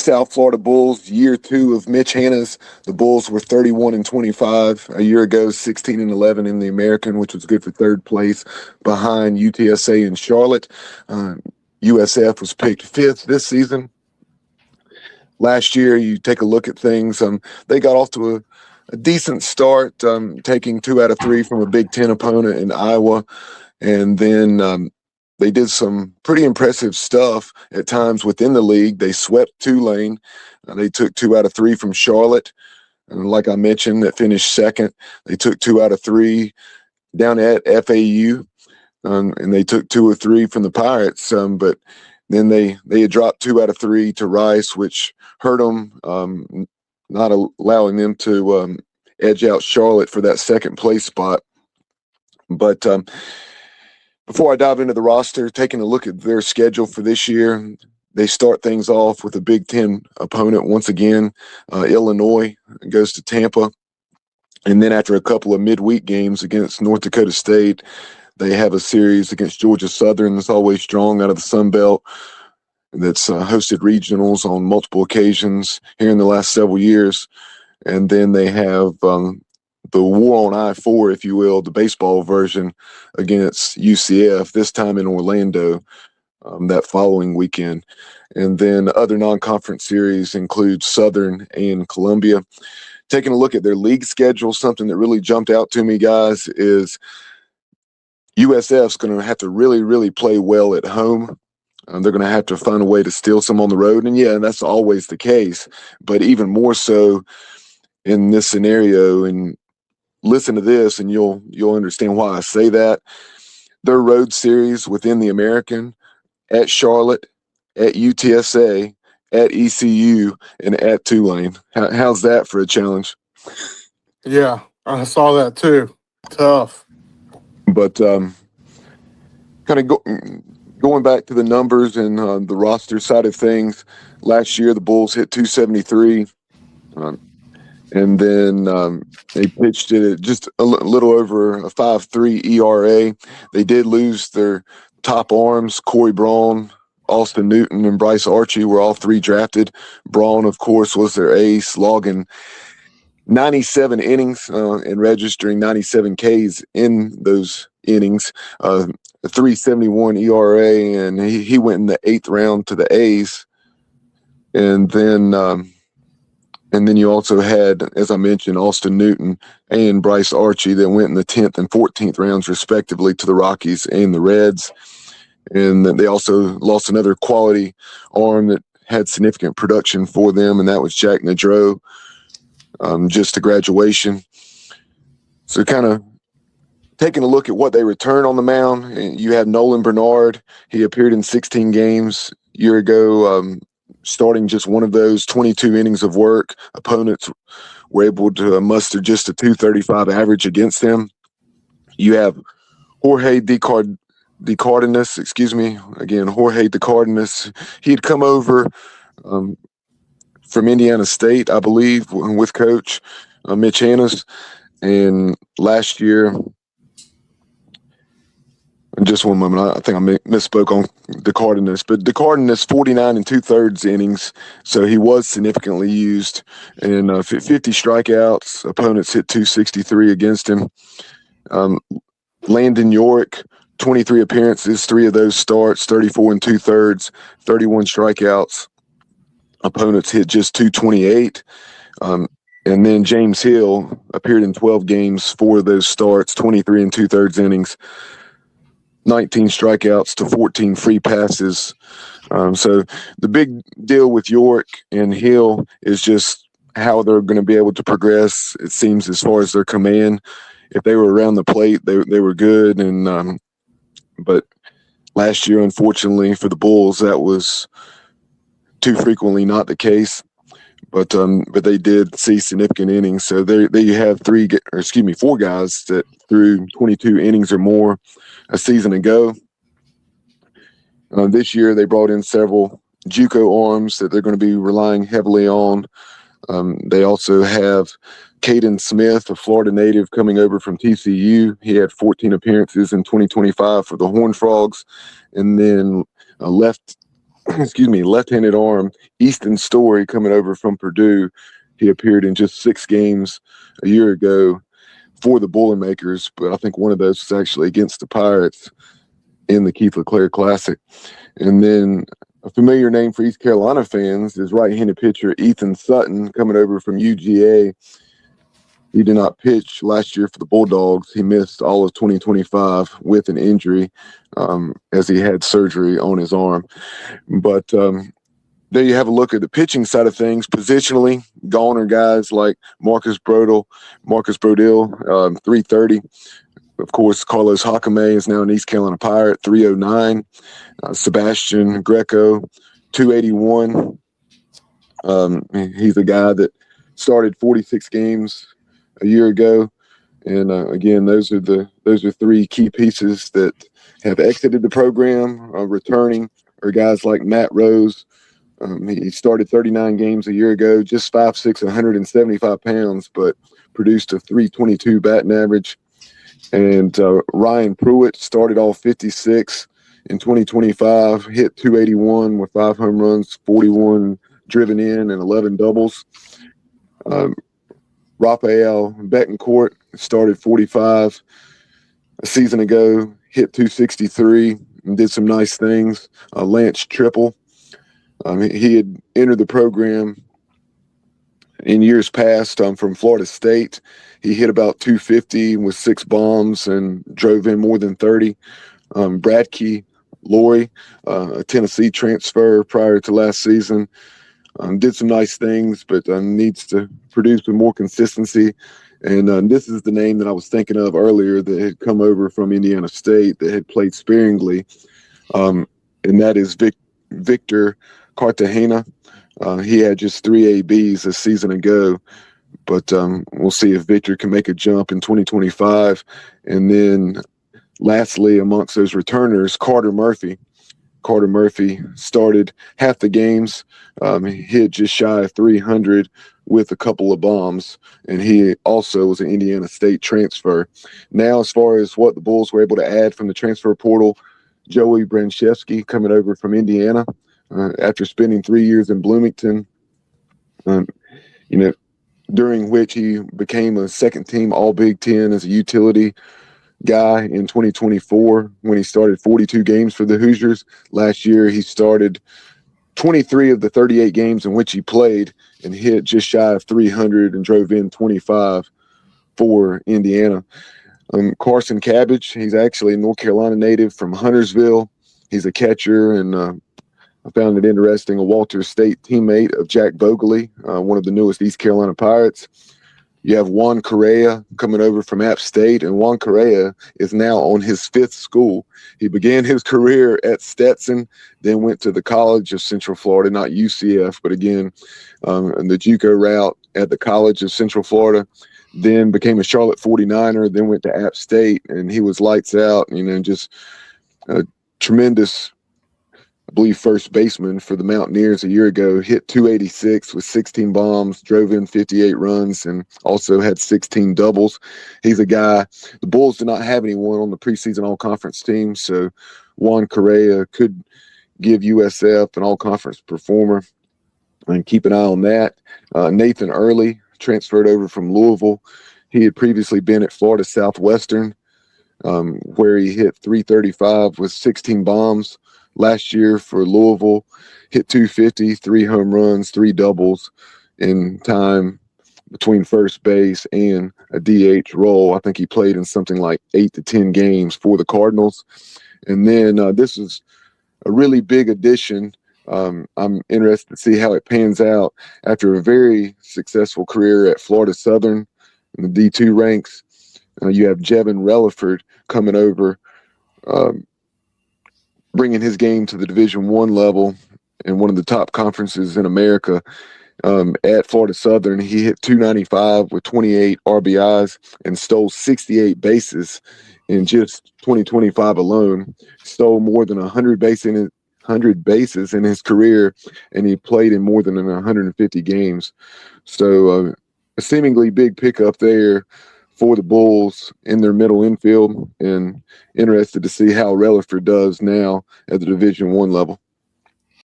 South Florida Bulls, year 2 of Mitch Hannah's. The Bulls were 31-25 a year ago, 16-11 in the American, which was good for third place behind UTSA and Charlotte. USF was picked 5th this season. Last year, you take a look at things, they got off to a decent start, taking 2 out of 3 from a Big Ten opponent in Iowa. And then they did some pretty impressive stuff at times within the league. They swept Tulane. They took 2 out of 3 from Charlotte. And like I mentioned, that finished second. They took 2 out of 3 down at FAU. And they took 2 or 3 from the Pirates. But then they had dropped 2 out of 3 to Rice, which hurt them, not allowing them to edge out Charlotte for that second place spot. But before I dive into the roster, taking a look at their schedule for this year, they start things off with a Big Ten opponent once again. Illinois goes to Tampa. And then after a couple of midweek games against North Dakota State, they have a series against Georgia Southern that's always strong out of the Sun Belt, that's hosted regionals on multiple occasions here in the last several years. And then they have the war on I-4, if you will, the baseball version against UCF, this time in Orlando, that following weekend. And then other non-conference series include Southern and Columbia. Taking a look at their league schedule, something that really jumped out to me, guys, is USF's going to have to really, really play well at home. They're going to have to find a way to steal some on the road. And yeah, that's always the case, but even more so in this scenario. And listen to this and you'll understand why I say that. Their road series within the American, at Charlotte, at UTSA, at ECU, and at Tulane. How's that for a challenge? Yeah, I saw that too. Tough. But kind of going back to the numbers and the roster side of things, last year the Bulls hit 273. And then they pitched it at just a little over a 5.3 ERA. They did lose their top arms. Corey Braun, Austin Newton, and Bryce Archie were all 3 drafted. Braun, of course, was their ace, logging 97 innings and registering 97 Ks in those innings. A 3.71 ERA, and he went in the 8th round to the A's. And then you also had, as I mentioned, Austin Newton and Bryce Archie that went in the 10th and 14th rounds, respectively, to the Rockies and the Reds. And they also lost another quality arm that had significant production for them, and that was Jack Nedreau, just to graduation. So kind of taking a look at what they return on the mound, you have Nolan Bernard. He appeared in 16 games a year ago, starting just one of those, 22 innings of work. Opponents were able to muster just a 235 average against them. You have Jorge De Cardenas. He had come over from Indiana State, I believe, with Coach Mitch Hannah's. And last year, just one moment, I think I misspoke on De Cardenas, but De Cardenas 49 2/3 innings, so he was significantly used, and 50 strikeouts. Opponents hit 263 against him. Landon York, 23 appearances, 3 of those starts, 34 2/3, 31 strikeouts. Opponents hit just 228. And then James Hill appeared in 12 games, 4 of those starts, 23 2/3 innings, 19 strikeouts to 14 free passes. So the big deal with York and Hill is just how they're going to be able to progress, it seems, as far as their command. If they were around the plate, they were good. And but last year, unfortunately for the Bulls, that was too frequently not the case. But they did see significant innings. So there you have 4 guys that threw 22 innings or more a season ago. This year they brought in several JUCO arms that they're going to be relying heavily on. They also have Caden Smith, a Florida native, coming over from TCU. He had 14 appearances in 2025 for the Horned Frogs. And then left left-handed arm, Easton Story, coming over from Purdue. He appeared in just 6 games a year ago for the Boilermakers, but I think one of those was actually against the Pirates in the Keith LeClaire Classic. And then a familiar name for East Carolina fans is right-handed pitcher Ethan Sutton, coming over from UGA. He did not pitch last year for the Bulldogs. He missed all of 2025 with an injury as he had surgery on his arm. But there you have a look at the pitching side of things. Positionally, goner guys like Marcus Brodell, 330. Of course, Carlos Jacome is now an East Carolina Pirate, 309. Sebastian Greco, 281. He's a guy that started 46 games a year ago. And again, those are 3 key pieces that have exited the program. Returning are guys like Matt Rose. He started 39 games a year ago, just 5'6", 175 pounds, but produced a 322 batting average. And Ryan Pruitt started all 56 in 2025, hit 281 with 5 home runs, 41 driven in, and 11 doubles. Rafael Betancourt started 45 a season ago, hit 263, and did some nice things. Lance Triple. He had entered the program in years past from Florida State. He hit about 250 with 6 bombs and drove in more than 30. Bradkey Laurie, a Tennessee transfer prior to last season, did some nice things, but needs to produce with more consistency. And this is the name that I was thinking of earlier that had come over from Indiana State that had played sparingly, and that is Victor Cartagena. He had just 3 ABs a season ago, but we'll see if Victor can make a jump in 2025. And then lastly, amongst those returners, Carter Murphy. Carter Murphy started half the games. He hit just shy of 300 with a couple of bombs, and he also was an Indiana State transfer. Now, as far as what the Bulls were able to add from the transfer portal, Joey Branchevsky coming over from Indiana after spending 3 years in Bloomington, during which he became a second-team All-Big Ten as a utility guy in 2024 when he started 42 games for the Hoosiers. Last year, he started 23 of the 38 games in which he played and hit just shy of 300 and drove in 25 for Indiana. Carson Cabbage, he's actually a North Carolina native from Huntersville. He's a catcher, and I found it interesting, a Walter State teammate of Jack Bogley, one of the newest East Carolina Pirates. You have Juan Correa coming over from App State, and Juan Correa is now on his 5th school. He began his career at Stetson, then went to the College of Central Florida, not UCF, but again, in the JUCO route at the College of Central Florida, then became a Charlotte 49er, then went to App State, and he was lights out, just a tremendous, I believe, first baseman for the Mountaineers a year ago. Hit 286 with 16 bombs, drove in 58 runs, and also had 16 doubles. He's a guy, the Bulls did not have anyone on the preseason all-conference team, so Juan Correa could give USF an all-conference performer, and keep an eye on that. Nathan Early transferred over from Louisville. He had previously been at Florida Southwestern, where he hit 335 with 16 bombs. Last year for Louisville, hit 250, 3 home runs, 3 doubles in time between first base and a DH role. I think he played in something like 8 to 10 games for the Cardinals. And then this is a really big addition. I'm interested to see how it pans out after a very successful career at Florida Southern in the D2 ranks. You have Jevin Relaford coming over, bringing his game to the Division I level in one of the top conferences in America. At Florida Southern, he hit 295 with 28 RBIs and stole 68 bases in just 2025 alone. Stole more than 100 bases in his career, and he played in more than 150 games. So a seemingly big pickup there for the Bulls in their middle infield, and interested to see how Relaford does now at the Division I level.